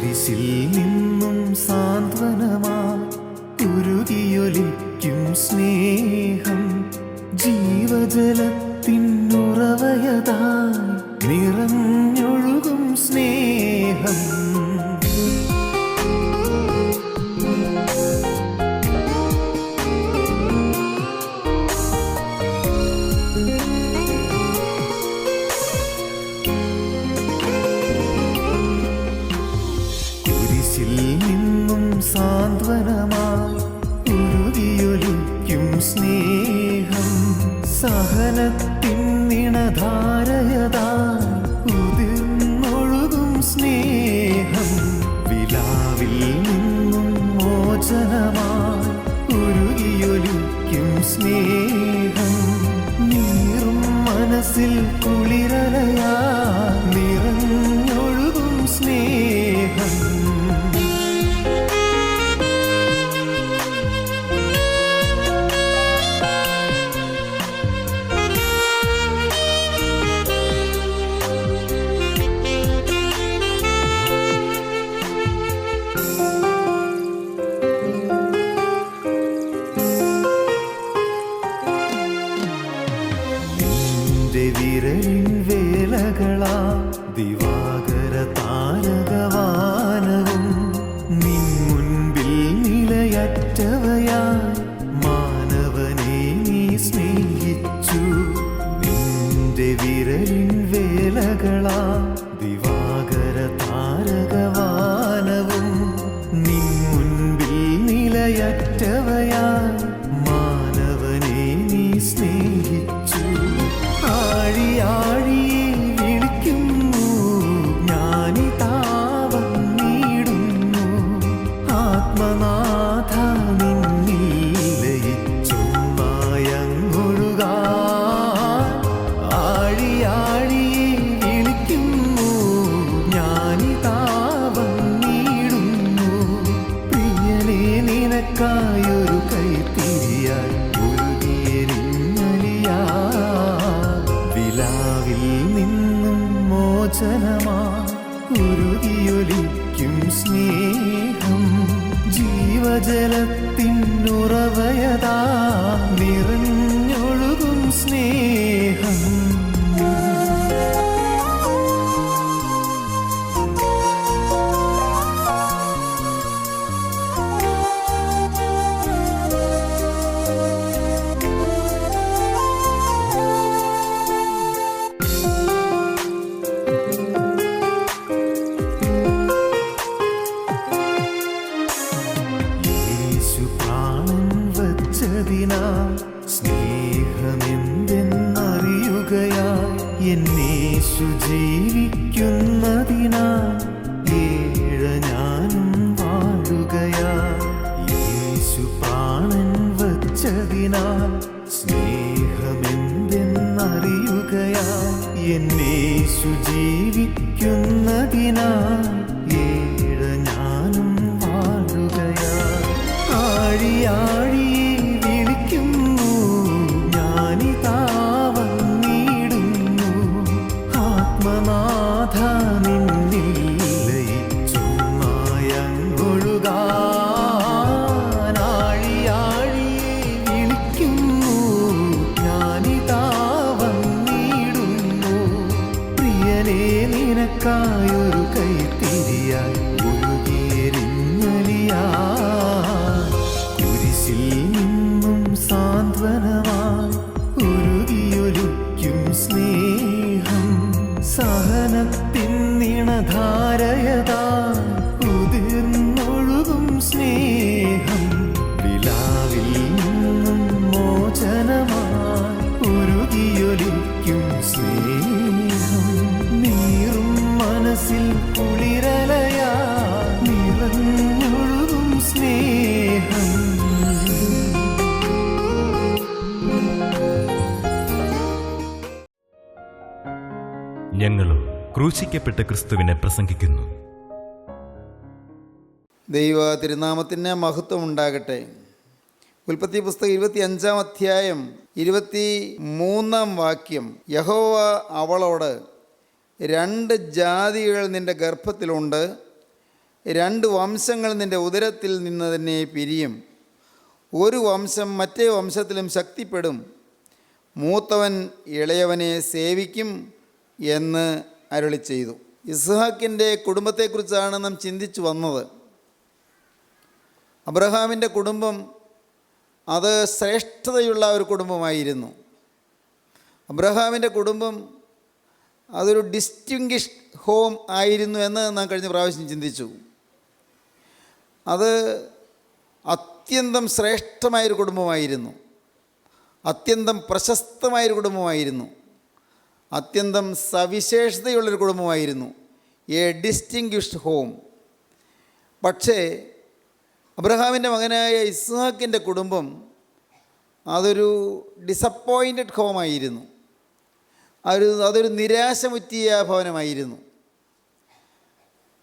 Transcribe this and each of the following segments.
കുരിശിൽ നിന്നും സാന്ത്വനമായി ഉരുകിയൊലിക്കും സ്നേഹം, ജീവജലത്തിനുറവയതായി നിറഞ്ഞൊഴുകും സ്നേഹം. സാന്ത്വനമായി ഉരുകിയൊലിക്കും സ്നേഹം, സഹനത്തിൻ നിണധാരയതായി ഉതിർന്നൊഴുകും സ്നേഹം, വിലാവിൽ നിന്നും മോചനമായി ഉരുകിയൊലിക്കും സ്നേഹം, നീറും മനസ്സിൽ കുളിരലയായി നിറഞ്ഞൊഴുകും സ്നേഹം. വിരലിൻ വേലകളാ ദിവാകര താരകവാനവും, നിൻ മുൻപിൽ നിലയറ്റവയായി മാനവനെ നീ സ്നേഹിച്ചു. നിന്റെ വിരലിൻ വേലകളാ ദിവാകര താരകവാനവും, നിൻ മുൻപിൽ നിലയറ്റവയായി മാനവനെ നീ സ്നേഹിച്ചു. ആഴിയാഴിയെ വിളിക്കുന്നു ഞാനിതാ വന്നിടുന്നു, ആത്മനാഥ നിന്നിൽ ലയിച്ചൊന്നായങ്ങൊഴുകാൻ. ആഴിയാഴിയെ വിളിക്കുന്നു ഞാനിതാ വന്നിടുന്നു, പ്രിയനെ നിനക്കായൊരു കൈത്തിരിയായി വിലാവിൽ നിന്നും മോചനമായി ഉരുകിയൊലിക്കും സ്നേഹം, ജീവജലത്തിനുറവയതാ നിറഞ്ഞൊഴുകും സ്നേഹം. സ്നേഹമെന്തെന്നറിയുകയായി എന്നേശു ജീവിക്കുന്നതിനാൽ ഏഴ ഞാനും വാഴുകയായി. യേശു പ്രാണൻ വച്ചതിനാൽ സ്നേഹമെന്തെന്നറിയുകയായി എന്നേശു ജീവിക്കുന്നതിനാൽ ഏഴ ഞാനും വാഴുകയായി. ആഴിയാഴിയെ വിളിക്കുന്നു ഞാനിതാ വന്നിടുന്നു, ആത്മനാഥ നിന്നിൽ ലയിച്ചൊന്നായങ്ങൊഴുകാൻ. ആഴിയാഴിയെ വിളിക്കുന്നു ഞാനിതാ വന്നിടുന്നു, പ്രിയനെ നിനക്കായൊരു കൈത്തിരിയായി ഒഴുകിയെരിഞ്ഞലിയാൻ. കുരിശിൽ നിന്നും സാന്ത്വനമായി ഉരുകിയൊലിക്കും സ്നേഹം, സഹനത്തിൻ നിണധാരയതായി ഉതിർന്നൊഴുകും സ്നേഹം, വിലാവിൽ നിന്നും മോചനമായി ഉരുകിയൊലിക്കും സ്നേഹം, നീറും മനസ്സിൽ കുളിരലയായി നിറഞ്ഞൊഴുകും സ്നേഹം. ഞങ്ങളും ക്രൂശിക്കപ്പെട്ട ക്രിസ്തുവിനെ പ്രസംഗിക്കുന്നു. ദൈവ തിരുനാമത്തിന് മഹത്വം ഉണ്ടാകട്ടെ. ഉൽപ്പത്തി പുസ്തകം 25-ാം അധ്യായം 23-ാം വാക്യം, യഹോവ അവളോട് 2 ജാതികൾ നിന്റെ ഗർഭത്തിലുണ്ട്, 2 വംശങ്ങൾ നിൻ്റെ ഉദരത്തിൽ നിന്ന് തന്നെ പിരിയും. ഒരു വംശം മറ്റേ വംശത്തിലും ശക്തിപ്പെടും. മൂത്തവൻ ഇളയവനെ സേവിക്കും എന്ന് അരുളി ചെയ്തു. ഇസ്ഹാക്കിൻ്റെ കുടുംബത്തെക്കുറിച്ചാണ് നാം ചിന്തിച്ചു വന്നത്. അബ്രഹാമിൻ്റെ കുടുംബം അത് ശ്രേഷ്ഠതയുള്ള ഒരു കുടുംബമായിരുന്നു. അബ്രഹാമിൻ്റെ കുടുംബം അതൊരു ഡിസ്റ്റിങ്വിഷ്ഡ് ഹോം ആയിരുന്നു എന്ന് നാം കഴിഞ്ഞ പ്രാവശ്യം ചിന്തിച്ചു. അത് അത്യന്തം ശ്രേഷ്ഠമായൊരു കുടുംബമായിരുന്നു, അത്യന്തം പ്രശസ്തമായൊരു കുടുംബമായിരുന്നു, അത്യന്തം സവിശേഷതയുള്ളൊരു കുടുംബമായിരുന്നു, എ ഡിസ്റ്റിങ്വിഷ്ഡ് ഹോം. പക്ഷേ അബ്രഹാമിൻ്റെ മകനായ ഇസ്ഹാക്കിൻ്റെ കുടുംബം അതൊരു ഡിസപ്പോയിൻറ്റഡ് ഹോമായിരുന്നു. അതൊരു നിരാശമുറ്റിയ ഭവനമായിരുന്നു.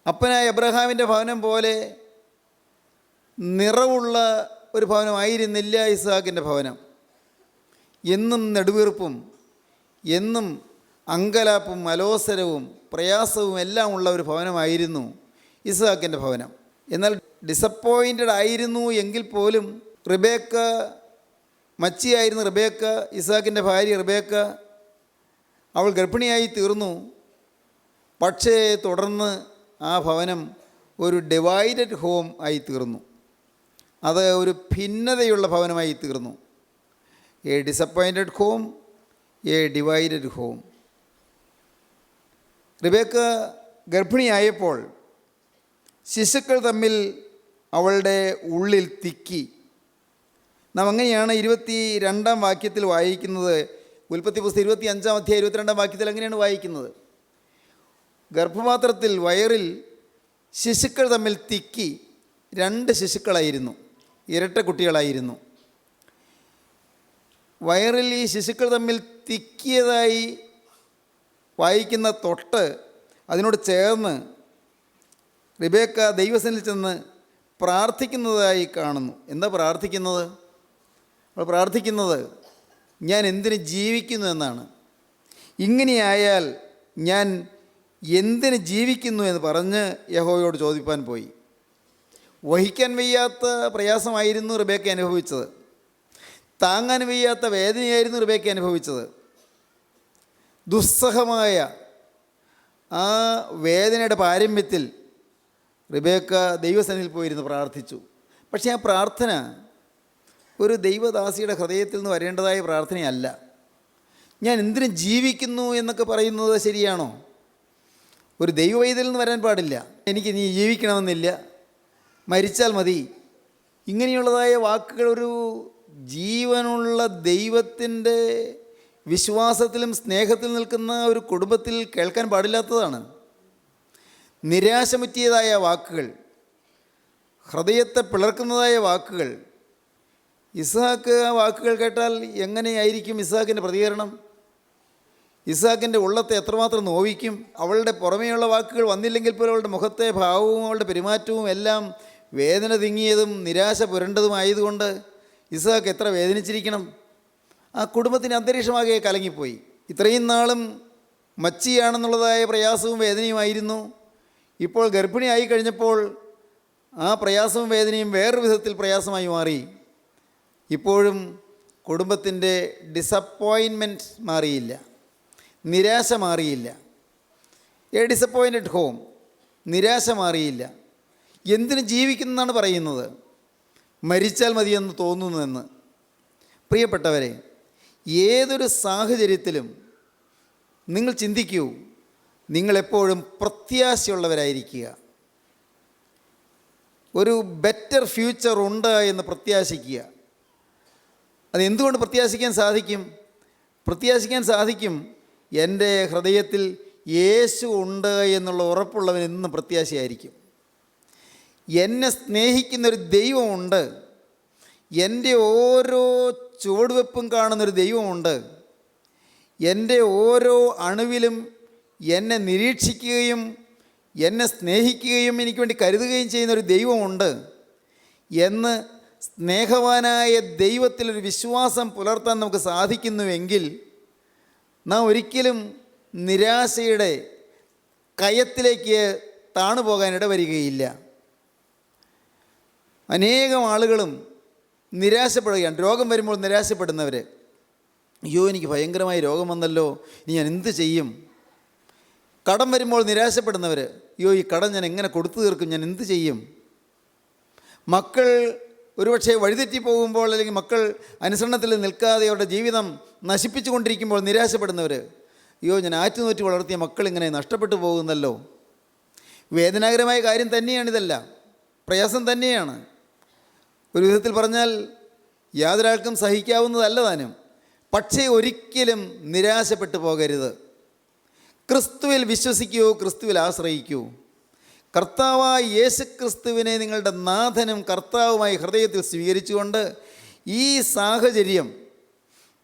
അപ്പനായ അബ്രഹാമിൻ്റെ ഭവനം പോലെ നിറവുള്ള ഒരു ഭവനമായിരുന്നില്ല ഇസ്ഹാക്കിൻ്റെ ഭവനം. എന്നും നെടുവീർപ്പും എന്നും അങ്കലാപ്പും അലോസരവും പ്രയാസവും എല്ലാം ഉള്ള ഒരു ഭവനമായിരുന്നു ഇസ്ഹാക്കിൻ്റെ ഭവനം. എന്നാൽ ഡിസപ്പോയിൻറ്റഡ് ആയിരുന്നു എങ്കിൽ പോലും റിബേക്ക, മച്ചിയായിരുന്ന റിബേക്ക, ഇസ്ഹാക്കിൻ്റെ ഭാര്യ റിബേക്ക, അവൾ ഗർഭിണിയായി തീർന്നു. പക്ഷേ തുടർന്ന് ആ ഭവനം ഒരു ഡിവൈഡഡ് ഹോം ആയി തീർന്നു. അത് ഒരു ഭിന്നതയുള്ള ഭവനമായി തീർന്നു. A disappointed home, a divided home. Rebecca ഗർഭിണിയായപ്പോൾ ശിശുക്കൾ തമ്മിൽ അവളുടെ ഉള്ളിൽ തിക്കി. നാം അങ്ങനെയാണ് 22-ാം വാക്യത്തിൽ വായിക്കുന്നത്. ഉൽപ്പത്തി പുസ്തകം 25-ാം അധ്യായം 22-ാം വാക്യത്തിൽ അങ്ങനെയാണ് വായിക്കുന്നത്. ഗർഭപാത്രത്തിൽ വയറിൽ ശിശുക്കൾ തമ്മിൽ തിക്കി. 2 ശിശുക്കളായിരുന്നു, ഇരട്ട കുട്ടികളായിരുന്നു. വയറിൽ ഈ ശിശുക്കൾ തമ്മിൽ തിക്കിയതായി വായിക്കുന്ന തൊട്ട് അതിനോട് ചേർന്ന് റിബേക്ക ദൈവസന്നിധിയിൽ ചെന്ന് പ്രാർത്ഥിക്കുന്നതായി കാണുന്നു. എന്താ പ്രാർത്ഥിക്കുന്നത്? അവൾ പ്രാർത്ഥിക്കുന്നത് ഞാൻ എന്തിന് ജീവിക്കുന്നു എന്നാണ്. ഇങ്ങനെയായാൽ ഞാൻ എന്തിന് ജീവിക്കുന്നു എന്ന് പറഞ്ഞ് യഹോവയോട് ചോദിപ്പാൻ പോയി. വഹിക്കാൻ വയ്യാത്ത പ്രയാസമായിരുന്നു റിബേക്ക അനുഭവിച്ചത്. താങ്ങാൻ വയ്യാത്ത വേദനയായിരുന്നു റിബേക്ക അനുഭവിച്ചത്. ദുസ്സഹമായ ആ വേദനയുടെ പാരമ്യത്തിൽ റിബേക്ക ദൈവസന്നിധിയിൽ പോയിരുന്ന് പ്രാർത്ഥിച്ചു. പക്ഷേ ആ പ്രാർത്ഥന ഒരു ദൈവദാസിയുടെ ഹൃദയത്തിൽ നിന്ന് വരേണ്ടതായ പ്രാർത്ഥനയല്ല. ഞാൻ എന്തിനു ജീവിക്കുന്നു എന്നൊക്കെ പറയുന്നത് ശരിയാണോ? ഒരു ദൈവവൈദ്യയിൽ നിന്ന് വരാൻ പാടില്ല. എനിക്ക് നീ ജീവിക്കണമെന്നില്ല, മരിച്ചാൽ മതി, ഇങ്ങനെയുള്ളതായ വാക്കുകൾ ഒരു ജീവനുള്ള ദൈവത്തിൻ്റെ വിശ്വാസത്തിലും സ്നേഹത്തിലും നിൽക്കുന്ന ഒരു കുടുംബത്തിൽ കേൾക്കാൻ പാടില്ലാത്തതാണ്. നിരാശമുറ്റിയതായ വാക്കുകൾ, ഹൃദയത്തെ പിളർക്കുന്നതായ വാക്കുകൾ. ഇസ്ഹാക്ക് ആ വാക്കുകൾ കേട്ടാൽ എങ്ങനെയായിരിക്കും ഇസ്ഹാക്കിൻ്റെ പ്രതികരണം? ഇസ്ഹാക്കിൻ്റെ ഉള്ളത്തെ എത്രമാത്രം നോവിക്കും? അവളുടെ പുറമേയുള്ള വാക്കുകൾ വന്നില്ലെങ്കിൽ പോലും അവളുടെ മുഖത്തെ ഭാവവും അവളുടെ പെരുമാറ്റവും എല്ലാം വേദന തിങ്ങിയതും നിരാശ പുരണ്ടതുമായതുകൊണ്ട് ഇസ്ഹാക്ക് എത്ര വേദനിച്ചിരിക്കണം. ആ കുടുംബത്തിന് അന്തരീക്ഷമാകെ കലങ്ങിപ്പോയി. ഇത്രയും നാളും മച്ചിയാണെന്നുള്ളതായ പ്രയാസവും വേദനയുമായിരുന്നു. ഇപ്പോൾ ഗർഭിണിയായി കഴിഞ്ഞപ്പോൾ ആ പ്രയാസവും വേദനയും വേറൊരു വിധത്തിൽ പ്രയാസമായി മാറി. ഇപ്പോഴും കുടുംബത്തിൻ്റെ ഡിസപ്പോയിൻമെൻറ്റ് മാറിയില്ല, നിരാശ മാറിയില്ല. എ ഡിസപ്പോയിൻറ്റഡ് ഹോം, നിരാശ മാറിയില്ല. എന്തിനു ജീവിക്കുന്നതാണ് പറയുന്നത്? മരിച്ചാൽ മതിയെന്ന് തോന്നുന്നുവെന്ന്. പ്രിയപ്പെട്ടവരെ, ഏതൊരു സാഹചര്യത്തിലും നിങ്ങൾ ചിന്തിക്കൂ, നിങ്ങളെപ്പോഴും പ്രത്യാശയുള്ളവരായിരിക്കുക. ഒരു ബെറ്റർ ഫ്യൂച്ചർ ഉണ്ട് എന്ന് പ്രത്യാശിക്കുക. അതെന്തുകൊണ്ട് പ്രത്യാശിക്കാൻ സാധിക്കും? പ്രത്യാശിക്കാൻ സാധിക്കും, എൻ്റെ ഹൃദയത്തിൽ യേശു ഉണ്ട് എന്നുള്ള ഉറപ്പുള്ളവൻ എന്നും പ്രത്യാശയായിരിക്കും. എന്നെ സ്നേഹിക്കുന്നൊരു ദൈവമുണ്ട്, എൻ്റെ ഓരോ ചുവടുവെപ്പും കാണുന്നൊരു ദൈവമുണ്ട്, എൻ്റെ ഓരോ അണുവിലും എന്നെ നിരീക്ഷിക്കുകയും എന്നെ സ്നേഹിക്കുകയും എനിക്ക് വേണ്ടി കരുതുകയും ചെയ്യുന്നൊരു ദൈവമുണ്ട് എന്ന് സ്നേഹവാനായ ദൈവത്തിലൊരു വിശ്വാസം പുലർത്താൻ നമുക്ക് സാധിക്കുന്നുവെങ്കിൽ നാം ഒരിക്കലും നിരാശയുടെ കയത്തിലേക്ക് താണുപോകാൻ ഇടവരികയില്ല. അനേകം ആളുകളും നിരാശപ്പെടുകയാണ്. രോഗം വരുമ്പോൾ നിരാശപ്പെടുന്നവർ, അയ്യോ എനിക്ക് ഭയങ്കരമായി രോഗം വന്നല്ലോ, ഇനി ഞാൻ എന്ത് ചെയ്യും? കടം വരുമ്പോൾ നിരാശപ്പെടുന്നവർ, അയ്യോ ഈ കടം ഞാൻ എങ്ങനെ കൊടുത്തു തീർക്കും, ഞാൻ എന്ത് ചെയ്യും? മക്കൾ ഒരുപക്ഷെ വഴിതെറ്റി പോകുമ്പോൾ, അല്ലെങ്കിൽ മക്കൾ അനുസരണത്തിൽ നിൽക്കാതെ അവരുടെ ജീവിതം നശിപ്പിച്ചു കൊണ്ടിരിക്കുമ്പോൾ നിരാശപ്പെടുന്നവർ, അയ്യോ ഞാൻ ആറ്റുനോറ്റ് വളർത്തിയ മക്കൾ ഇങ്ങനെ നഷ്ടപ്പെട്ടു പോകുന്നല്ലോ. വേദനാകരമായ കാര്യം തന്നെയാണിതെല്ലാം, പ്രയാസം തന്നെയാണ്. ഒരു വിധത്തിൽ പറഞ്ഞാൽ യാതൊരാൾക്കും സഹിക്കാവുന്നതല്ല താനും. പക്ഷേ ഒരിക്കലും നിരാശപ്പെട്ടു പോകരുത്. ക്രിസ്തുവിൽ വിശ്വസിക്കൂ, ക്രിസ്തുവിൽ ആശ്രയിക്കൂ. കർത്താവായ യേശു ക്രിസ്തുവിനെ നിങ്ങളുടെ നാഥനും കർത്താവുമായി ഹൃദയത്തിൽ സ്വീകരിച്ചുകൊണ്ട് ഈ സാഹചര്യം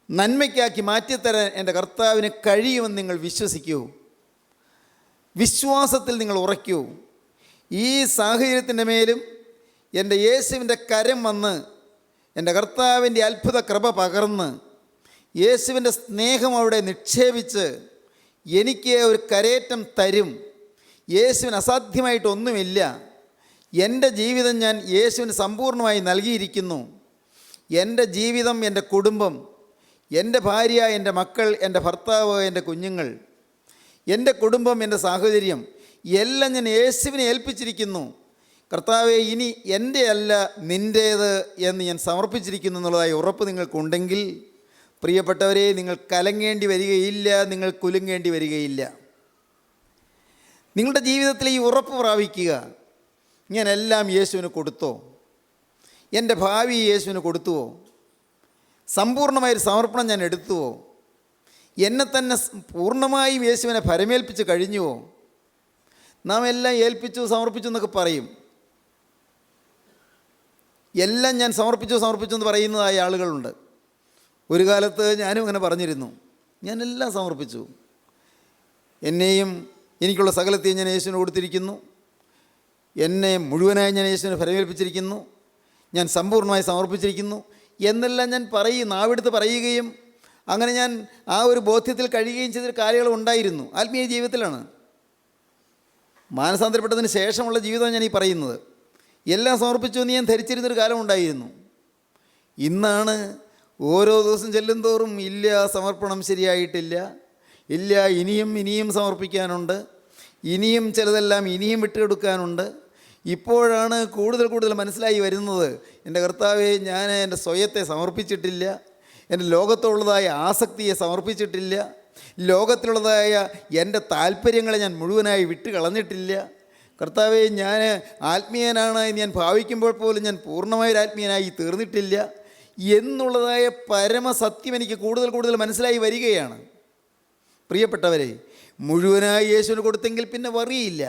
നന്മയ്ക്കാക്കി മാറ്റിത്തരാൻ എൻ്റെ കർത്താവിന് കഴിയുമെന്ന് നിങ്ങൾ വിശ്വസിക്കൂ. വിശ്വാസത്തിൽ നിങ്ങൾ ഉറയ്ക്കൂ. ഈ സാഹചര്യത്തിൻ്റെ മേലും എൻ്റെ യേശുവിൻ്റെ കരം വന്ന് എൻ്റെ കർത്താവിൻ്റെ അത്ഭുത കൃപ പകർന്ന് യേശുവിൻ്റെ സ്നേഹം അവിടെ നിക്ഷേപിച്ച് എനിക്ക് ഒരു കരേറ്റം തരും. യേശുവിന് അസാധ്യമായിട്ടൊന്നുമില്ല. എൻ്റെ ജീവിതം ഞാൻ യേശുവിന് സമ്പൂർണ്ണമായി നൽകിയിരിക്കുന്നു. എൻ്റെ ജീവിതം, എൻ്റെ കുടുംബം, എൻ്റെ ഭാര്യ, എൻ്റെ മക്കൾ, എൻ്റെ ഭർത്താവ്, എൻ്റെ കുഞ്ഞുങ്ങൾ, എൻ്റെ കുടുംബം, എൻ്റെ സാഹചര്യം എല്ലാം ഞാൻ യേശുവിനെ ഏൽപ്പിച്ചിരിക്കുന്നു. കർത്താവെ, ഇനി എൻ്റെ അല്ല നിൻ്റേത് എന്ന് ഞാൻ സമർപ്പിച്ചിരിക്കുന്നു എന്നുള്ളതായി ഉറപ്പ് നിങ്ങൾക്കുണ്ടെങ്കിൽ, പ്രിയപ്പെട്ടവരെ, നിങ്ങൾ കലങ്ങേണ്ടി വരികയില്ല, നിങ്ങൾ കുലുങ്ങേണ്ടി വരികയില്ല. നിങ്ങളുടെ ജീവിതത്തിൽ ഈ ഉറപ്പ് പ്രാപിക്കുക. ഞാൻ എല്ലാം യേശുവിന് കൊടുത്തോ? എൻ്റെ ഭാവി യേശുവിന് കൊടുത്തുവോ? സമ്പൂർണ്ണമായൊരു സമർപ്പണം ഞാൻ എടുത്തുവോ? എന്നെ തന്നെ പൂർണ്ണമായും യേശുവിനെ ഭരമേൽപ്പിച്ച് കഴിഞ്ഞുവോ? നാം എല്ലാം ഏൽപ്പിച്ചു, സമർപ്പിച്ചു എന്നൊക്കെ പറയും. എല്ലാം ഞാൻ സമർപ്പിച്ചു എന്ന് പറയുന്നതായ ആളുകളുണ്ട്. ഒരു കാലത്ത് ഞാനും അങ്ങനെ പറഞ്ഞിരുന്നു. ഞാനെല്ലാം സമർപ്പിച്ചു. എന്നെയും എനിക്കുള്ള സകലത്തെയും ഞാൻ യേശുവിന് കൊടുത്തിരിക്കുന്നു. എന്നെ മുഴുവനായി ഞാൻ യേശുവിനെ ഫലമേൽപ്പിച്ചിരിക്കുന്നു. ഞാൻ സമ്പൂർണ്ണമായി സമർപ്പിച്ചിരിക്കുന്നു എന്നെല്ലാം ഞാൻ നാവെടുത്ത് പറയുകയും അങ്ങനെ ഞാൻ ആ ഒരു ബോധ്യത്തിൽ കഴിയുകയും ചെയ്തൊരു കാലയളവ് ഉണ്ടായിരുന്നു. ആത്മീയ ജീവിതത്തിലാണ്. മാനസാന്തരപ്പെട്ടതിന് ശേഷമുള്ള ജീവിതമാണ് ഞാൻ ഈ പറയുന്നത്. എല്ലാം സമർപ്പിച്ചു എന്ന് ഞാൻ ധരിച്ചിരുന്നൊരു കാലം ഉണ്ടായിരുന്നു. ഇന്നാണ് ഓരോ ദിവസം ചെല്ലുന്തോറും ഇല്ല, സമർപ്പണം ശരിയായിട്ടില്ല, ഇല്ല, ഇനിയും സമർപ്പിക്കാനുണ്ട്, ഇനിയും ചിലതെല്ലാം ഇനിയും വിട്ടുകൊടുക്കാനുണ്ട്. ഇപ്പോഴാണ് കൂടുതൽ മനസ്സിലായി വരുന്നത്, എൻ്റെ കർത്താവെ, ഞാൻ എൻ്റെ സ്വയത്തെ സമർപ്പിച്ചിട്ടില്ല, എൻ്റെ ലോകത്തുള്ളതായ ആസക്തിയെ സമർപ്പിച്ചിട്ടില്ല, ലോകത്തിലുള്ളതായ എൻ്റെ താല്പര്യങ്ങളെ ഞാൻ മുഴുവനായി വിട്ട് കളഞ്ഞിട്ടില്ല. കർത്താവെ, ഞാൻ ആത്മീയനാണ് എന്ന് ഞാൻ ഭാവിക്കുമ്പോൾ പോലും ഞാൻ പൂർണ്ണമായൊരു ആത്മീയനായി തീർന്നിട്ടില്ല എന്നുള്ളതായ പരമസത്യം എനിക്ക് കൂടുതൽ മനസ്സിലായി വരികയാണ്. പ്രിയപ്പെട്ടവരെ, മുഴുവനായി യേശുവിന് കൊടുത്തെങ്കിൽ പിന്നെ വറിയില്ല,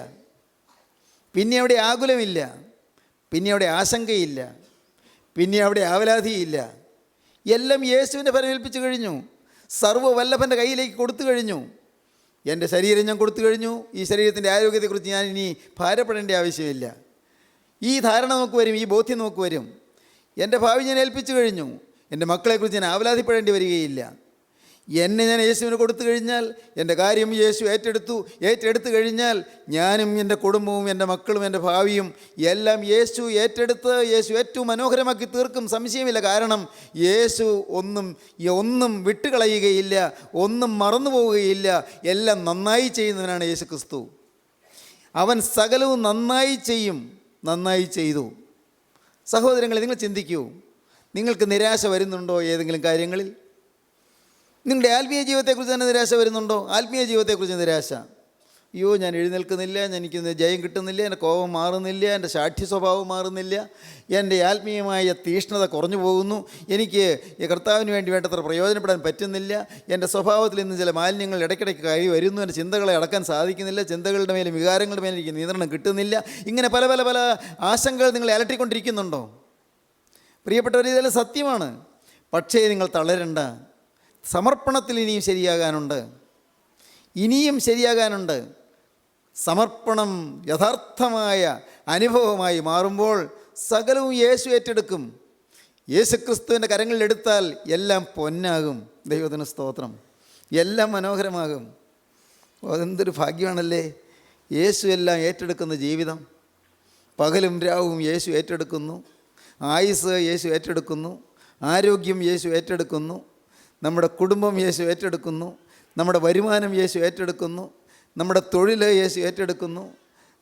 പിന്നെ അവിടെ ആകുലമില്ല, പിന്നെ അവിടെ ആശങ്കയില്ല, പിന്നെ അവിടെ ആവലാതിയില്ല. എല്ലാം യേശുവിൻ്റെ ഫലമേൽപ്പിച്ചു കഴിഞ്ഞു. സർവ്വവല്ലഭൻ്റെ കയ്യിലേക്ക് കൊടുത്തു കഴിഞ്ഞു. എൻ്റെ ശരീരം ഞാൻ കൊടുത്തു കഴിഞ്ഞു. ഈ ശരീരത്തിൻ്റെ ആരോഗ്യത്തെക്കുറിച്ച് ഞാൻ ഇനി ഭാരപ്പെടേണ്ട ആവശ്യമില്ല. ഈ ധാരണ നമുക്ക് വരും, ഈ ബോധ്യം നമുക്ക് വരും. എൻ്റെ ഭാവി ഞാൻ ഏൽപ്പിച്ചു കഴിഞ്ഞു. എൻ്റെ മക്കളെക്കുറിച്ച് ഞാൻ ആവലാതിപ്പെടേണ്ടി വരികയില്ല. എന്നെ ഞാൻ യേശുവിന് കൊടുത്തു കഴിഞ്ഞാൽ എൻ്റെ കാര്യം യേശു ഏറ്റെടുത്തു കഴിഞ്ഞാൽ ഞാനും എൻ്റെ കുടുംബവും എൻ്റെ മക്കളും എൻ്റെ ഭാവിയും എല്ലാം യേശു ഏറ്റെടുത്ത് യേശു ഏറ്റവും മനോഹരമാക്കി തീർക്കും, സംശയമില്ല. കാരണം യേശു ഒന്നും വിട്ടുകളയുകയില്ല, ഒന്നും മറന്നു പോവുകയില്ല. എല്ലാം നന്നായി ചെയ്യുന്നവനാണ് യേശു ക്രിസ്തു. അവൻ സകലവും നന്നായി ചെയ്യും, നന്നായി ചെയ്തു. സഹോദരങ്ങളെ, നിങ്ങൾ ചിന്തിക്കൂ. നിങ്ങൾക്ക് നിരാശ വരുന്നുണ്ടോ ഏതെങ്കിലും കാര്യങ്ങളിൽ? നിങ്ങളുടെ ആത്മീയ ജീവിതത്തെക്കുറിച്ച് തന്നെ നിരാശ വരുന്നുണ്ടോ? ആത്മീയ ജീവിതത്തെക്കുറിച്ച് നിരാശ, അയ്യോ ഞാൻ എഴുന്നേൽക്കുന്നില്ല, എനിക്കൊന്ന് ജയം കിട്ടുന്നില്ല, എൻ്റെ കോപം മാറുന്നില്ല, എൻ്റെ ശാഠ്യ സ്വഭാവം മാറുന്നില്ല, എൻ്റെ ആത്മീയമായ തീഷ്ണത കുറഞ്ഞു പോകുന്നു, എനിക്ക് ഈ കർത്താവിന് വേണ്ടത്ര പ്രയോജനപ്പെടാൻ പറ്റുന്നില്ല, എൻ്റെ സ്വഭാവത്തിൽ നിന്ന് ചില മാലിന്യങ്ങൾ ഇടയ്ക്കിടയ്ക്ക് കയറി വരുന്നു, എൻ്റെ ചിന്തകളെ അടക്കാൻ സാധിക്കുന്നില്ല, ചിന്തകളുടെ മേലും വികാരങ്ങളുടെ മേലും എനിക്ക് നിയന്ത്രണം കിട്ടുന്നില്ല. ഇങ്ങനെ പല ആശങ്കകൾ നിങ്ങളെ അലട്ടിക്കൊണ്ടിരിക്കുന്നുണ്ടോ? പ്രിയപ്പെട്ടവർ, ഇതെല്ലാം സത്യമാണ്. പക്ഷേ നിങ്ങൾ തളരണ്ട. സമർപ്പണത്തിൽ ഇനിയും ശരിയാകാനുണ്ട്. സമർപ്പണം യഥാർത്ഥമായ അനുഭവമായി മാറുമ്പോൾ സകലവും യേശു ഏറ്റെടുക്കും. യേശുക്രിസ്തുവിൻ്റെ കരങ്ങളിലെടുത്താൽ എല്ലാം പൊന്നാകും. ദൈവത്തിന് സ്തോത്രം. എല്ലാം മനോഹരമാകും. അതെന്തൊരു ഭാഗ്യമാണല്ലേ യേശു എല്ലാം ഏറ്റെടുക്കുന്ന ജീവിതം. പകലും രാവും യേശു ഏറ്റെടുക്കുന്നു. ആയുസ് യേശു ഏറ്റെടുക്കുന്നു, ആരോഗ്യം യേശു ഏറ്റെടുക്കുന്നു, നമ്മുടെ കുടുംബം യേശു ഏറ്റെടുക്കുന്നു, നമ്മുടെ വരുമാനം യേശു ഏറ്റെടുക്കുന്നു, നമ്മുടെ തൊഴിൽ യേശു ഏറ്റെടുക്കുന്നു,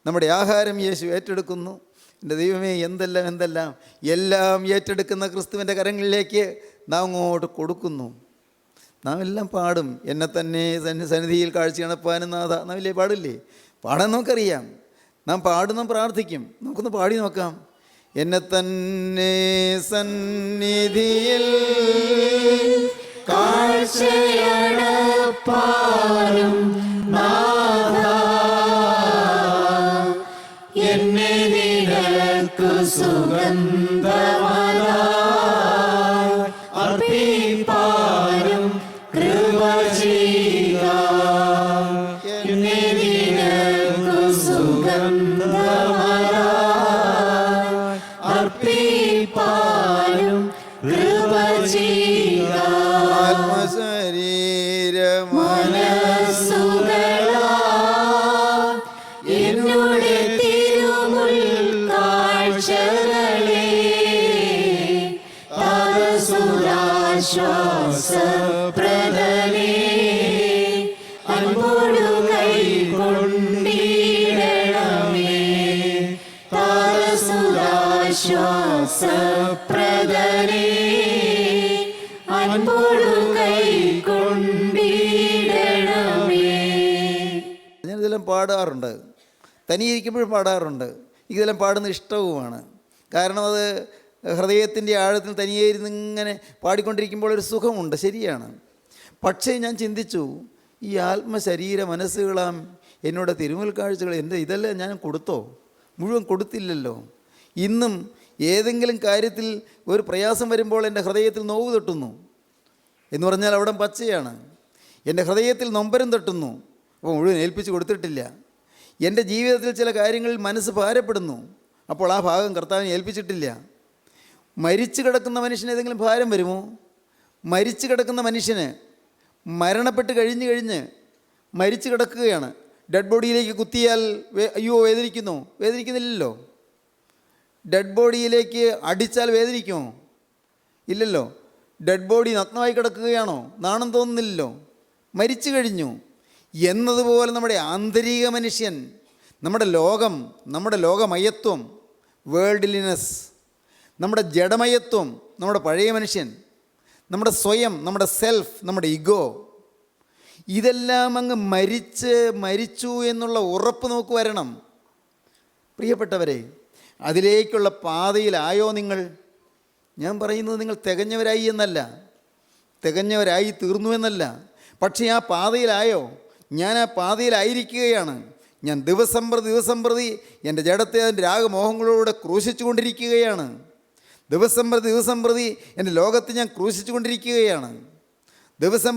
നമ്മുടെ ആഹാരം യേശു ഏറ്റെടുക്കുന്നു. എൻ്റെ ദൈവമേ, എന്തെല്ലാം എല്ലാം ഏറ്റെടുക്കുന്ന ക്രിസ്തുവിൻ്റെ കരങ്ങളിലേക്ക് നാം അങ്ങോട്ട് കൊടുക്കുന്നു. നാം എല്ലാം പാടും, എന്നെ തന്നെ സന്നിധിയിൽ കാഴ്ചയണപ്പാനും നാഥ. നാം ഇല്ലേ പാടില്ലേ? പാടാൻ നമുക്കറിയാം. നാം പാടും, നാം പ്രാർത്ഥിക്കും. നമുക്കൊന്ന് പാടി നോക്കാം. എന്നെ തന്നെ സന്നിധിയിൽ കാഴ്ചയണപ്പാനും നാഥ, എന്നെ നിനക്കു സുഗന്ധമായി അർപ്പിപ്പാനും കൃപ ചെയ്യുക. എന്നെ നിനക്കു സുഗന്ധമായി അർപ്പിപ്പാനും കൃപ ചെയ്യുക. മനസ്സുകളാ എന്നോട് തിരുമുൽ കാഴ്ചകളെ താരസുരാശ്വാസപ്രദനേ അൻപോടു കൈക്കൊണ്ടിടണമേ. താരസുരാശ്വാസപ്രദനേ അൻപോടു കൈക്കൊണ്ടിടണമേ. ഞാനിതെല്ലാം പാടാറുണ്ട്, തനിയിരിക്കുമ്പോഴും പാടാറുണ്ട്. എനിക്കിതെല്ലാം പാടുന്ന ഇഷ്ടവുമാണ്. കാരണം അത് ഹൃദയത്തിൻ്റെ ആഴത്തിൽ തനിയെ ഇരുന്ന് ഇങ്ങനെ പാടിക്കൊണ്ടിരിക്കുമ്പോൾ ഒരു സുഖമുണ്ട്, ശരിയാണ്. പക്ഷേ ഞാൻ ചിന്തിച്ചു, ഈ ആത്മശരീര മനസ്സുകളാം എന്നോട് തിരുമുൽ കാഴ്ചകൾ ഇതെല്ലാം ഞാൻ കൊടുത്തോ? മുഴുവൻ കൊടുത്തില്ലല്ലോ. ഇന്നും ഏതെങ്കിലും കാര്യത്തിൽ ഒരു പ്രയാസം വരുമ്പോൾ എൻ്റെ ഹൃദയത്തിൽ നോവ് തട്ടുന്നു എന്ന് പറഞ്ഞാൽ അവിടെ പച്ചയാണ്. എൻ്റെ ഹൃദയത്തിൽ നൊമ്പരം തട്ടുന്നു, അപ്പോൾ മുഴുവൻ ഏൽപ്പിച്ച് കൊടുത്തിട്ടില്ല. എൻ്റെ ജീവിതത്തിൽ ചില കാര്യങ്ങളിൽ മനസ്സ് ഭാരപ്പെടുന്നു, അപ്പോൾ ആ ഭാഗം കർത്താവിനെ ഏൽപ്പിച്ചിട്ടില്ല. മരിച്ചു കിടക്കുന്ന മനുഷ്യന് ഏതെങ്കിലും ഭാരം വരുമോ? മരിച്ചു കിടക്കുന്ന മനുഷ്യന് മരണപ്പെട്ട് കഴിഞ്ഞ് മരിച്ചു കിടക്കുകയാണ്. ഡെഡ് ബോഡിയിലേക്ക് കുത്തിയാൽ അയ്യോ വേദനിക്കുന്നു? വേദനിക്കുന്നില്ലല്ലോ. ഡെഡ് ബോഡിയിലേക്ക് അടിച്ചാൽ വേദനിക്കുമോ? ഇല്ലല്ലോ. ഡെഡ് ബോഡി നഗ്നമായി കിടക്കുകയാണോ? നാണം തോന്നുന്നില്ലല്ലോ. മരിച്ചു കഴിഞ്ഞു എന്നതുപോലെ നമ്മുടെ ആന്തരിക മനുഷ്യൻ, നമ്മുടെ ലോകം, നമ്മുടെ ലോകമയത്വം, വേൾഡ്ലിനെസ്, നമ്മുടെ ജഡമയത്വം, നമ്മുടെ പഴയ മനുഷ്യൻ, നമ്മുടെ സ്വയം, നമ്മുടെ സെൽഫ്, നമ്മുടെ ഇഗോ, ഇതെല്ലാം അങ്ങ് മരിച്ചു എന്നുള്ള ഉറപ്പ് നമുക്ക് വരണം. പ്രിയപ്പെട്ടവരെ, അതിലേക്കുള്ള പാതയിലായോ നിങ്ങൾ? ഞാൻ പറയുന്നത് നിങ്ങൾ തികഞ്ഞവരായി എന്നല്ല, തികഞ്ഞവരായി തീർന്നു എന്നല്ല, പക്ഷേ ആ പാതയിലായോ? ഞാൻ ആ പാതയിലായിരിക്കുകയാണ്. ഞാൻ ദിവസം പ്രതി എൻ്റെ ജഡത്തെ അതിൻ്റെ രാഗമോഹങ്ങളോടെ ക്രൂശിച്ചു കൊണ്ടിരിക്കുകയാണ്. ദിവസം പ്രതി എൻ്റെ ലോകത്തെ ഞാൻ ക്രൂശിച്ചു കൊണ്ടിരിക്കുകയാണ്. ദിവസം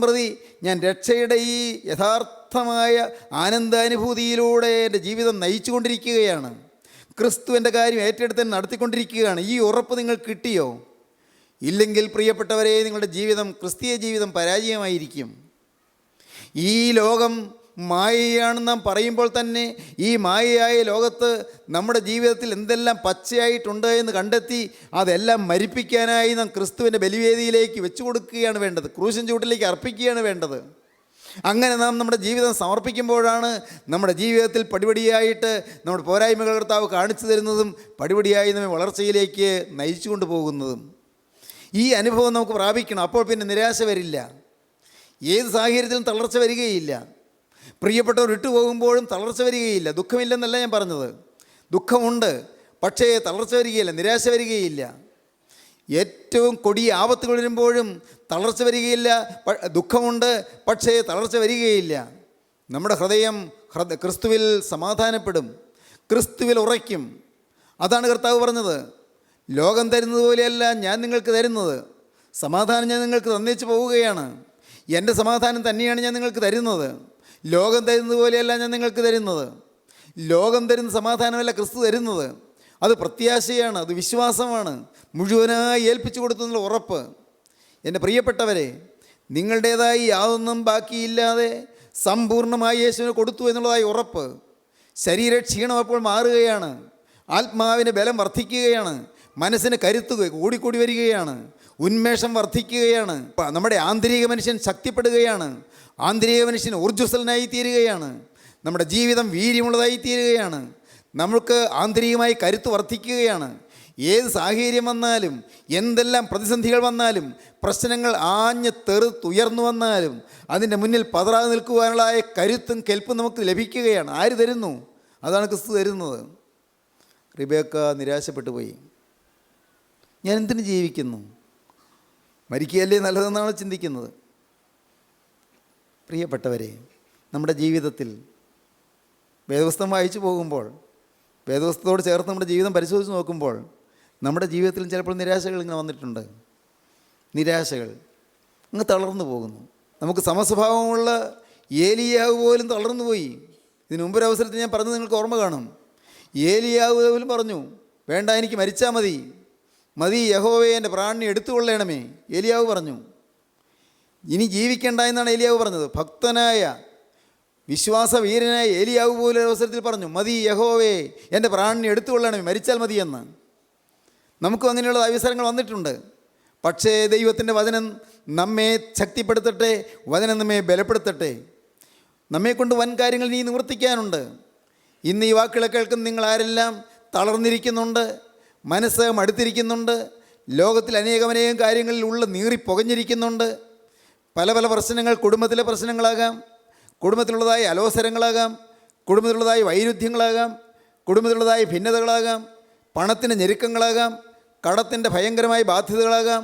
പ്രതി ഞാൻ രക്ഷയുടെ ഈ യഥാർത്ഥമായ ആനന്ദാനുഭൂതിയിലൂടെ എൻ്റെ ജീവിതം നയിച്ചു കൊണ്ടിരിക്കുകയാണ്. ക്രിസ്തു എൻ്റെ കാര്യം ഏറ്റെടുത്ത് നടത്തിക്കൊണ്ടിരിക്കുകയാണ്. ഈ ഉറപ്പ് നിങ്ങൾ കിട്ടിയോ? ഇല്ലെങ്കിൽ പ്രിയപ്പെട്ടവരെ, നിങ്ങളുടെ ജീവിതം, ക്രിസ്തീയ ജീവിതം പരാജയമായിരിക്കും. ഈ ലോകം മായയാണെന്ന് നാം പറയുമ്പോൾ തന്നെ ഈ മായയായ ലോകത്ത് നമ്മുടെ ജീവിതത്തിൽ എന്തെല്ലാം പച്ചയായിട്ടുണ്ട് എന്ന് കണ്ടെത്തി അതെല്ലാം മരിപ്പിക്കാനായി നാം ക്രിസ്തുവിൻ്റെ ബലിവേദിയിലേക്ക് വെച്ചു കൊടുക്കുകയാണ് വേണ്ടത്, ക്രൂശൻ ചൂട്ടിലേക്ക് അർപ്പിക്കുകയാണ് വേണ്ടത്. അങ്ങനെ നാം നമ്മുടെ ജീവിതം സമർപ്പിക്കുമ്പോഴാണ് നമ്മുടെ ജീവിതത്തിൽ പടിപടിയായിട്ട് നമ്മുടെ പോരായ്മകൾ കർത്താവ് കാണിച്ചു തരുന്നതും പടിപടിയായി നമ്മെ വളർച്ചയിലേക്ക് നയിച്ചു കൊണ്ടുപോകുന്നതും. ഈ അനുഭവം നമുക്ക് പ്രാപിക്കണം. അപ്പോൾ പിന്നെ നിരാശ വരില്ല, ഏത് സാഹചര്യത്തിലും തളർച്ച വരികയില്ല. പ്രിയപ്പെട്ടവർ വിട്ടുപോകുമ്പോഴും തളർച്ച വരികയില്ല. ദുഃഖമില്ലെന്നല്ല ഞാൻ പറഞ്ഞത്, ദുഃഖമുണ്ട്, പക്ഷേ തളർച്ച വരികയില്ല, നിരാശ വരികയില്ല. ഏറ്റവും കൊടിയ ആപത്തുകൾ വരുമ്പോഴും തളർച്ച വരികയില്ല. ദുഃഖമുണ്ട്, പക്ഷേ തളർച്ച വരികയില്ല. നമ്മുടെ ഹൃദയം ക്രിസ്തുവിൽ സമാധാനപ്പെടും, ക്രിസ്തുവിൽ ഉറയ്ക്കും. അതാണ് കർത്താവ് പറഞ്ഞത്. ലോകം തരുന്നത് പോലെയല്ല ഞാൻ നിങ്ങൾക്ക് തരുന്നത്, സമാധാനം ഞാൻ നിങ്ങൾക്ക് തന്നേച്ച് പോവുകയാണ്. എൻ്റെ സമാധാനം തന്നെയാണ് ഞാൻ നിങ്ങൾക്ക് തരുന്നത്. ലോകം തരുന്നത് പോലെയല്ല ഞാൻ നിങ്ങൾക്ക് തരുന്നത്. ലോകം തരുന്ന സമാധാനമല്ല ക്രിസ്തു തരുന്നത്. അത് പ്രത്യാശയാണ്, അത് വിശ്വാസമാണ്, മുഴുവനായി ഏൽപ്പിച്ചു കൊടുത്തെന്നുള്ള ഉറപ്പ്. എൻ്റെ പ്രിയപ്പെട്ടവരെ, നിങ്ങളുടേതായി യാതൊന്നും ബാക്കിയില്ലാതെ സമ്പൂർണ്ണമായി യേശുവിന് കൊടുത്തു എന്നുള്ളതായി ഉറപ്പ്. ശരീരക്ഷീണം അപ്പോൾ മാറുകയാണ്, ആത്മാവിൻ്റെ ബലം വർദ്ധിക്കുകയാണ്, മനസ്സിന് കരുത്ത് കൂടിക്കൂടി വരികയാണ്, ഉന്മേഷം വർദ്ധിക്കുകയാണ്, നമ്മുടെ ആന്തരിക മനുഷ്യൻ ശക്തിപ്പെടുകയാണ്, ആന്തരിക മനുഷ്യൻ ഊർജ്ജസ്വലനായി തീരുകയാണ്, നമ്മുടെ ജീവിതം വീര്യമുള്ളതായി തീരുകയാണ്, നമുക്ക് ആന്തരികമായി കരുത്ത് വർദ്ധിക്കുകയാണ്. ഏത് സാഹചര്യം വന്നാലും, എന്തെല്ലാം പ്രതിസന്ധികൾ വന്നാലും, പ്രശ്നങ്ങൾ ആഞ്ഞ് തെറുത്തുയർന്നു വന്നാലും അതിൻ്റെ മുന്നിൽ പതറാതെ നിൽക്കുവാനുള്ള കരുത്തും കെൽപ്പും നമുക്ക് ലഭിക്കുകയാണ്. ആര് തരുന്നു? അതാണ് ക്രിസ്തു തരുന്നത്. റിബേക്ക നിരാശപ്പെട്ടു പോയി. ഞാൻ എന്തിനു ജീവിക്കുന്നു? മരിക്കുകയല്ലേ നല്ലതെന്നാണ് ചിന്തിക്കുന്നത്. പ്രിയപ്പെട്ടവരെ, നമ്മുടെ ജീവിതത്തിൽ വേദപുസ്തകം വായിച്ചു പോകുമ്പോൾ, വേദപുസ്തകത്തോട് ചേർത്ത് നമ്മുടെ ജീവിതം പരിശോധിച്ച് നോക്കുമ്പോൾ നമ്മുടെ ജീവിതത്തിൽ ചിലപ്പോൾ നിരാശകൾ ഇങ്ങനെ വന്നിട്ടുണ്ട്. നിരാശകൾ അങ്ങ് തളർന്നു പോകുന്നു. നമുക്ക് സമസ്വഭാവമുള്ള ഏലിയാവ് പോലും തളർന്നു പോയി. ഇതിനു മുമ്പൊരവസരത്തിൽ ഞാൻ പറഞ്ഞത് നിങ്ങൾക്ക് ഓർമ്മ കാണും. ഏലിയാവ് പോലും പറഞ്ഞു, വേണ്ട, എനിക്ക് മരിച്ചാൽ മതി, മതി യഹോവേ, എൻ്റെ പ്രാണനെ എടുത്തുകൊള്ളണമേ. ഏലിയാവ് പറഞ്ഞു. ഇനി ജീവിക്കേണ്ട എന്നാണ് ഏലിയാവ് പറഞ്ഞത്. ഭക്തനായ വിശ്വാസവീരനായ ഏലിയാവ് പോലും അവസരത്തിൽ പറഞ്ഞു, മതി യഹോവേ, എൻ്റെ പ്രാണനെ എടുത്തുകൊള്ളണമേ, മരിച്ചാൽ മതിയെന്ന്. നമുക്കും അങ്ങനെയുള്ള അവസരങ്ങൾ വന്നിട്ടുണ്ട്. പക്ഷേ ദൈവത്തിൻ്റെ വചനം നമ്മെ ശക്തിപ്പെടുത്തട്ടെ, വചനം നമ്മെ ബലപ്പെടുത്തട്ടെ. നമ്മെക്കൊണ്ട് വൻ കാര്യങ്ങൾ ഇനി നിവർത്തിക്കാനുണ്ട്. ഇന്ന് ഈ വാക്കുകളെ കേൾക്കുന്ന നിങ്ങൾ ആരെല്ലാം തളർന്നിരിക്കുന്നുണ്ട്, മനസ്സ് മടുത്തിരിക്കുന്നുണ്ട്, ലോകത്തിൽ അനേകം കാര്യങ്ങളിൽ ഉള്ള നീറി പുകഞ്ഞിരിക്കുന്നുണ്ട്. പല പല പ്രശ്നങ്ങൾ, കുടുംബത്തിലെ പ്രശ്നങ്ങളാകാം, കുടുംബത്തിലുള്ളതായ അലോസരങ്ങളാകാം, കുടുംബത്തിലുള്ളതായ വൈരുദ്ധ്യങ്ങളാകാം, കുടുംബത്തിലുള്ളതായ ഭിന്നതകളാകാം, പണത്തിൻ്റെ ഞെരുക്കങ്ങളാകാം, കടത്തിൻ്റെ ഭയങ്കരമായ ബാധ്യതകളാകാം,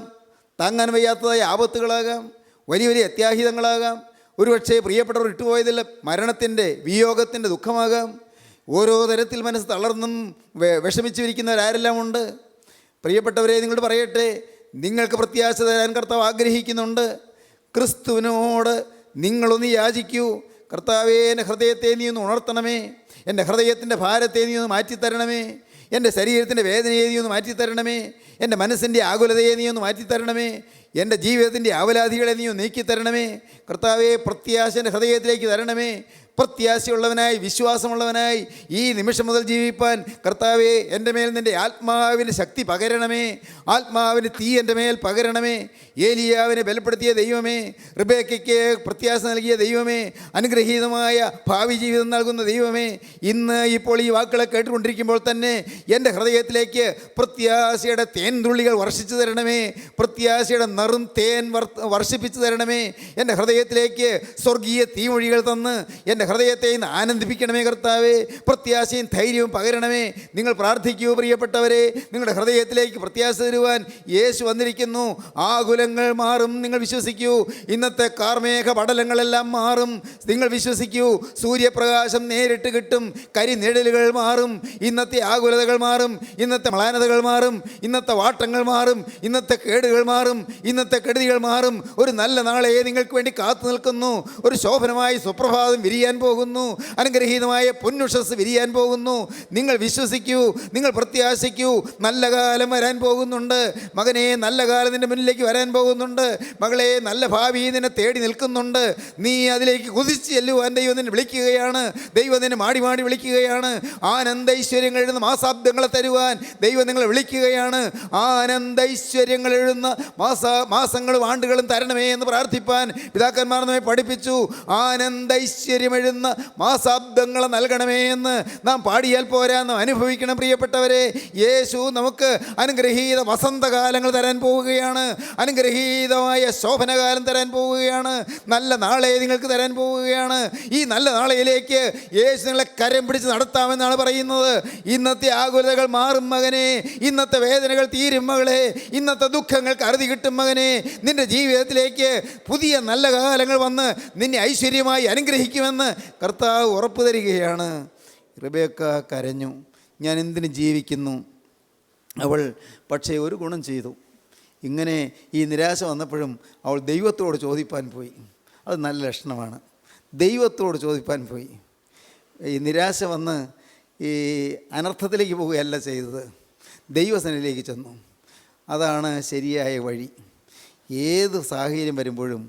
താങ്ങാൻ വയ്യാത്തതായ ആപത്തുകളാകാം, വലിയ വലിയ അത്യാഹിതങ്ങളാകാം, ഒരുപക്ഷെ പ്രിയപ്പെട്ടവർ ഇട്ടുപോയതിൽ മരണത്തിൻ്റെ വിയോഗത്തിൻ്റെ ദുഃഖമാകാം. ഓരോ തരത്തിൽ മനസ്സ് തളർന്നും വിഷമിച്ചിരിക്കുന്നവരാരെല്ലാം ഉണ്ട്. പ്രിയപ്പെട്ടവരെ, നിങ്ങളോട് പറയട്ടെ, നിങ്ങൾക്ക് പ്രത്യാശ തരാൻ കർത്താവ് ആഗ്രഹിക്കുന്നുണ്ട്. ക്രിസ്തുവിനോട് നിങ്ങളൊന്ന് യാചിക്കൂ. കർത്താവേ, എൻ്റെ ഹൃദയത്തെ നീ ഒന്ന് ഉണർത്തണമേ, എൻ്റെ ഹൃദയത്തിൻ്റെ ഭാരത്തെ നീ ഒന്ന് മാറ്റിത്തരണമേ, എൻ്റെ ശരീരത്തിൻ്റെ വേദനയെ നീ ഒന്ന് മാറ്റിത്തരണമേ, എൻ്റെ മനസ്സിൻ്റെ ആകുലതയെ നീ ഒന്ന് മാറ്റിത്തരണമേ, എൻ്റെ ജീവിതത്തിൻ്റെ ആവലാധികളെ നീ ഒന്ന് നീക്കിത്തരണമേ. കർത്താവേ, പ്രത്യാശ എൻ്റെ ഹൃദയത്തിലേക്ക് തരണമേ. പ്രത്യാശയുള്ളവനായി, വിശ്വാസമുള്ളവനായി ഈ നിമിഷം മുതൽ ജീവിപ്പാൻ കർത്താവേ, എൻ്റെ മേൽ നിൻ്റെ ആത്മാവിന് ശക്തി പകരണമേ, ആത്മാവിന് തീ എൻ്റെ മേൽ പകരണമേ. ഏലിയാവിനെ ബലപ്പെടുത്തിയ ദൈവമേ, റിബേക്കയ്ക്ക് പ്രത്യാശ നൽകിയ ദൈവമേ, അനുഗ്രഹീതമായ ഭാവി ജീവിതം നൽകുന്ന ദൈവമേ, ഇന്ന് ഇപ്പോൾ ഈ വാക്കുകളെ കേട്ടുകൊണ്ടിരിക്കുമ്പോൾ തന്നെ എൻ്റെ ഹൃദയത്തിലേക്ക് പ്രത്യാശയുടെ തേൻ തുള്ളികൾ വർഷിച്ചു തരണമേ, പ്രത്യാശയുടെ നറും തേൻ വർഷിപ്പിച്ചു തരണമേ. എൻ്റെ ഹൃദയത്തിലേക്ക് സ്വർഗീയ തീമൊഴികൾ തന്ന് എൻ്റെ ഹൃദയത്തെ ഇന്ന് ആനന്ദിപ്പിക്കണമേ കർത്താവേ. പ്രത്യാശയും ധൈര്യവും പകരണമേ. നിങ്ങൾ പ്രാർത്ഥിക്കൂ പ്രിയപ്പെട്ടവരെ, നിങ്ങളുടെ ഹൃദയത്തിലേക്ക് പ്രത്യാശ തരുവാൻ യേശു വന്നിരിക്കുന്നു. ആകുലങ്ങൾ മാറും, നിങ്ങൾ വിശ്വസിക്കൂ. ഇന്നത്തെ കാർമേഘ പടലങ്ങളെല്ലാം മാറും, നിങ്ങൾ വിശ്വസിക്കൂ. സൂര്യപ്രകാശം നേരിട്ട് കിട്ടും, കരിനിഴലുകൾ മാറും, ഇന്നത്തെ ആകുലതകൾ മാറും, ഇന്നത്തെ മ്ലാനതകൾ മാറും, ഇന്നത്തെ വാട്ടങ്ങൾ മാറും, ഇന്നത്തെ കേടുകൾ മാറും, ഇന്നത്തെ കെടുതികൾ മാറും. ഒരു നല്ല നാളെ നിങ്ങൾക്ക് വേണ്ടി കാത്തു നിൽക്കുന്നു. ഒരു ശോഭനമായ സുപ്രഭാതം വിരിയാൻ പോകുന്നു, അനുഗ്രഹീതമായ പൊന്നുഷസ് വിരിയാൻ പോകുന്നു. നിങ്ങൾ വിശ്വസിക്കൂ, നിങ്ങൾ പ്രത്യാശിക്കൂ. നല്ല കാലം വരാൻ പോകുന്നുണ്ട് മകനെ, നല്ല കാലം നിൻ്റെ മുന്നിലേക്ക് വരാൻ പോകുന്നുണ്ട് മകളെ. നല്ല ഭാവി നിന്നെ തേടി നിൽക്കുന്നുണ്ട്. നീ അതിലേക്ക് കുതിച്ച് ചെല്ലുവാൻ ദൈവം നിന്നെ വിളിക്കുകയാണ്. ദൈവം നിന്നെ മാടി മാടി വിളിക്കുകയാണ്. ആനന്ദൈശ്വര്യങ്ങൾ എഴുതുന്ന മാസാബ്ദങ്ങളെ തരുവാൻ ദൈവം നിങ്ങളെ വിളിക്കുകയാണ്. ആനന്ദൈശ്വര്യങ്ങൾ എഴുതുന്ന മാസങ്ങളും ആണ്ടുകളും തരണമേ എന്ന് പ്രാർത്ഥിപ്പാൻ പിതാക്കന്മാർ നമ്മെ പഠിപ്പിച്ചു. ആനന്ദൈശ്വര്യം എഴുതുന്ന മാസാബ്ദങ്ങളെ നൽകണമേ എന്ന് നാം പാടിയാൽ പോരാ, നാം അനുഭവിക്കണം. പ്രിയപ്പെട്ടവരെ, യേശു നമുക്ക് അനുഗ്രഹീത വസന്തകാലങ്ങൾ തരാൻ പോവുകയാണ്, അനുഗ്രഹീതമായ ശോഭനകാലം തരാൻ പോവുകയാണ്, നല്ല നാളെ നിങ്ങൾക്ക് തരാൻ പോവുകയാണ്. ഈ നല്ല നാളെയിലേക്ക് യേശു നിങ്ങളെ കരം പിടിച്ച് നടത്താമെന്നാണ് പറയുന്നത്. ഇന്നത്തെ ആകുലതകൾ മാറും മകനെ, ഇന്നത്തെ വേദനകൾ തീരും മകളെ, ഇന്നത്തെ ദുഃഖങ്ങൾക്ക് അറുതി കിട്ടും മകനെ. നിന്റെ ജീവിതത്തിലേക്ക് പുതിയ നല്ല കാലങ്ങൾ വന്ന് നിന്നെ ഐശ്വര്യമായി അനുഗ്രഹിക്കുമെന്ന് കർത്താവ് ഉറപ്പു തരികയാണ്. റിബേക്ക കരഞ്ഞു, ഞാൻ എന്തിന് ജീവിക്കുന്നു? അവൾ പക്ഷേ ഒരു ഗുണം ചെയ്തു. ഇങ്ങനെ ഈ നിരാശ വന്നപ്പോഴും അവൾ ദൈവത്തോട് ചോദിപ്പാൻ പോയി. അത് നല്ല ലക്ഷണമാണ്. ദൈവത്തോട് ചോദിപ്പാൻ പോയി. ഈ നിരാശ വന്ന് ഈ അനർത്ഥത്തിലേക്ക് പോവുകയല്ല ചെയ്തത്, ദൈവസന്നിധിയിലേക്ക് ചെന്നു. അതാണ് ശരിയായ വഴി. ഏത് സാഹചര്യം വരുമ്പോഴും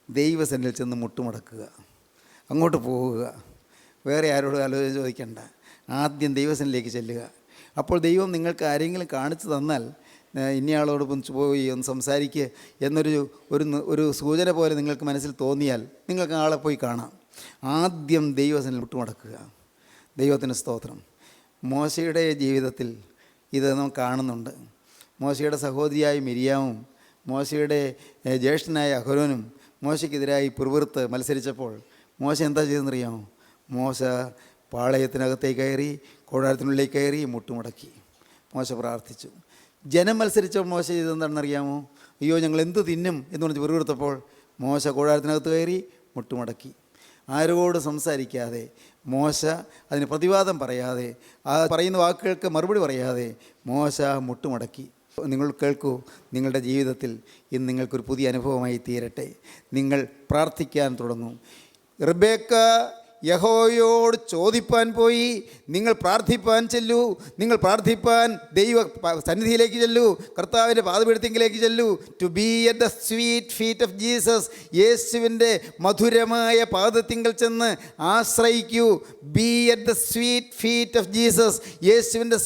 ദൈവസന്നിധിയിൽ ചെന്ന് മുട്ടുമടക്കുക, അങ്ങോട്ട് പോവുക. വേറെ ആരോടും ആലോചന ചോദിക്കേണ്ട. ആദ്യം ദൈവസന്നിധിയിലേക്ക് ചെല്ലുക. അപ്പോൾ ദൈവം നിങ്ങൾക്ക് ആരെങ്കിലും കാണിച്ചു തന്നാൽ ഇന്നയാളോടൊപ്പം പോയി ഒന്ന് സംസാരിക്കുക ഒരു സൂചന പോലെ നിങ്ങൾക്ക് മനസ്സിൽ തോന്നിയാൽ നിങ്ങൾക്ക് ആളെ പോയി കാണാം. ആദ്യം ദൈവത്തിന് വിട്ടുമടക്കുക. ദൈവത്തിന് സ്തോത്രം. മോശയുടെ ജീവിതത്തിൽ ഇത് നാം കാണുന്നുണ്ട്. മോശയുടെ സഹോദരിയായ മിരിയാമും മോശയുടെ ജ്യേഷ്ഠനായ അഹരോനും മോശയ്ക്കെതിരായി പിറുപിറുത്ത് മത്സരിച്ചപ്പോൾ മോശ എന്താ ചെയ്തെന്നറിയാമോ? മോശ പാളയത്തിനകത്തേക്ക് കയറി, കൂടാരത്തിനുള്ളിലേക്ക് കയറി മുട്ടുമടക്കി മോശ പ്രാർത്ഥിച്ചു. ജനം മത്സരിച്ചപ്പോൾ മോശ ചെയ്തെന്താണെന്നറിയാമോ? അയ്യോ ഞങ്ങൾ എന്ത് തിന്നും എന്ന് പറഞ്ഞ് പിറുപിറുത്തപ്പോൾ മോശ കൂടാരത്തിനകത്ത് കയറി മുട്ടുമടക്കി. ആരോട് സംസാരിക്കാതെ, മോശ അതിന് പ്രതിവാദം പറയാതെ, ആ പറയുന്ന വാക്കുകൾക്ക് മറുപടി പറയാതെ മോശ മുട്ടുമടക്കി. നിങ്ങൾ കേൾക്കൂ, നിങ്ങളുടെ ജീവിതത്തിൽ ഇന്ന് നിങ്ങൾക്കൊരു പുതിയ അനുഭവമായി തീരട്ടെ. നിങ്ങൾ പ്രാർത്ഥിക്കാൻ തുടങ്ങൂ. റിബേക്ക യഹോവയോട് ചോദിപ്പാൻ പോയി, നിങ്ങൾ പ്രാർത്ഥിപ്പാൻ ചെല്ലൂ. നിങ്ങൾ പ്രാർത്ഥിപ്പാൻ ദൈവ സന്നിധിയിലേക്ക് ചെല്ലൂ, കർത്താവിൻ്റെ പാദപീഠത്തിലേക്ക് ചെല്ലൂ. To be at the sweet feet of Jesus. യേശുവിൻ്റെ മധുരമായ പാദത്തിങ്കൽ ചെന്ന് ആശ്രയിക്കൂ. Be at the sweet feet of Jesus. യേശുവിൻ്റെ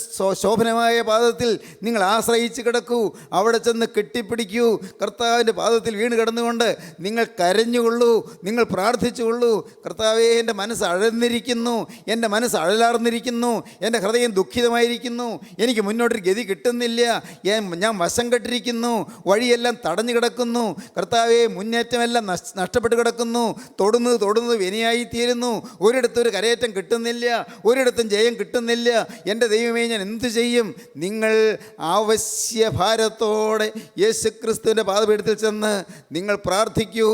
ശോഭനമായ പാദത്തിൽ നിങ്ങൾ ആശ്രയിച്ച് കിടക്കൂ. അവിടെ ചെന്ന് കെട്ടിപ്പിടിക്കൂ. കർത്താവിൻ്റെ പാദത്തിൽ വീണ് കിടന്നുകൊണ്ട് നിങ്ങൾ കരഞ്ഞുകൊള്ളൂ, നിങ്ങൾ പ്രാർത്ഥിച്ചുകൊള്ളൂ. കർത്താവേ, എൻ്റെ മനസ്സ് അഴന്നിരിക്കുന്നു, എൻ്റെ മനസ്സ് അഴലാർന്നിരിക്കുന്നു, എൻ്റെ ഹൃദയം ദുഃഖിതമായിരിക്കുന്നു, എനിക്ക് മുന്നോട്ടൊരു ഗതി കിട്ടുന്നില്ല, ഞാൻ വശം കെട്ടിരിക്കുന്നു, വഴിയെല്ലാം തടഞ്ഞു കിടക്കുന്നു. കർത്താവേ, മുന്നേറ്റമെല്ലാം നഷ്ടപ്പെട്ട് കിടക്കുന്നു, തൊടുന്നത് വിനയായിത്തീരുന്നു. ഒരിടത്തൊരു കരയേറ്റം കിട്ടുന്നില്ല, ഒരിടത്തും ജയം കിട്ടുന്നില്ല. എൻ്റെ ദൈവമേ, ഞാൻ എന്തു ചെയ്യും? നിങ്ങൾ ആവശ്യഭാരത്തോടെ യേശുക്രിസ്തുവിൻ്റെ പാദപീഠത്തിൽ ചെന്ന് നിങ്ങൾ പ്രാർത്ഥിക്കൂ.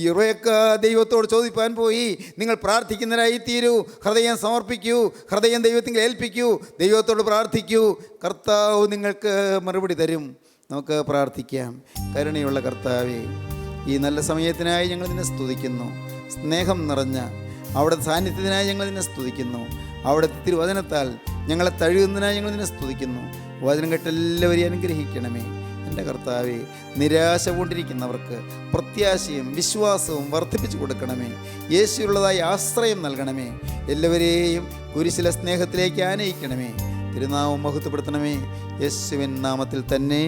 യുറേക്ക ദൈവത്തോട് ചോദിപ്പാൻ പോയി, നിങ്ങൾ പ്രാർത്ഥിക്കുന്നവരായി തീരൂ. ഹൃദയം സമർപ്പിക്കൂ, ഹൃദയം ദൈവത്തിൽ ഏൽപ്പിക്കൂ, ദൈവത്തോട് പ്രാർത്ഥിക്കൂ. കർത്താവ് നിങ്ങൾക്ക് മറുപടി തരും. നമുക്ക് പ്രാർത്ഥിക്കാം. കരുണയുള്ള കർത്താവേ, ഈ നല്ല സമയത്തിനായി ഞങ്ങൾ നിന്നെ സ്തുതിക്കുന്നു. സ്നേഹം നിറഞ്ഞ അവിടുത്തെ സാന്നിധ്യത്തിനായി ഞങ്ങൾ നിന്നെ സ്തുതിക്കുന്നു. അവിടുത്തെ തിരുവചനത്താൽ ഞങ്ങളെ തഴുകുന്നതിനായി ഞങ്ങൾ നിന്നെ സ്തുതിക്കുന്നു. വചനം കേട്ട് എല്ലാവരെയും അനുഗ്രഹിക്കണമേ. എൻ്റെ കർത്താവേ, നിരാശ കൊണ്ടിരിക്കുന്നവർക്ക് പ്രത്യാശയും വിശ്വാസവും വർദ്ധിപ്പിച്ചു കൊടുക്കണമേ. യേശുവുള്ളതായി ആശ്രയം നൽകണമേ. എല്ലാവരെയും കുരിശിലെ സ്നേഹത്തിലേക്ക് ആനയിക്കണമേ. തിരുനാമം മഹത്വപ്പെടുത്തണമേ. യേശുവിൻ നാമത്തിൽ തന്നെ.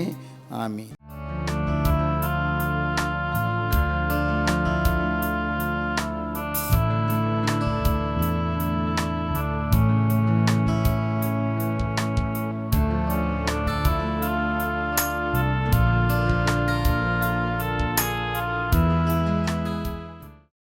ആമീൻ.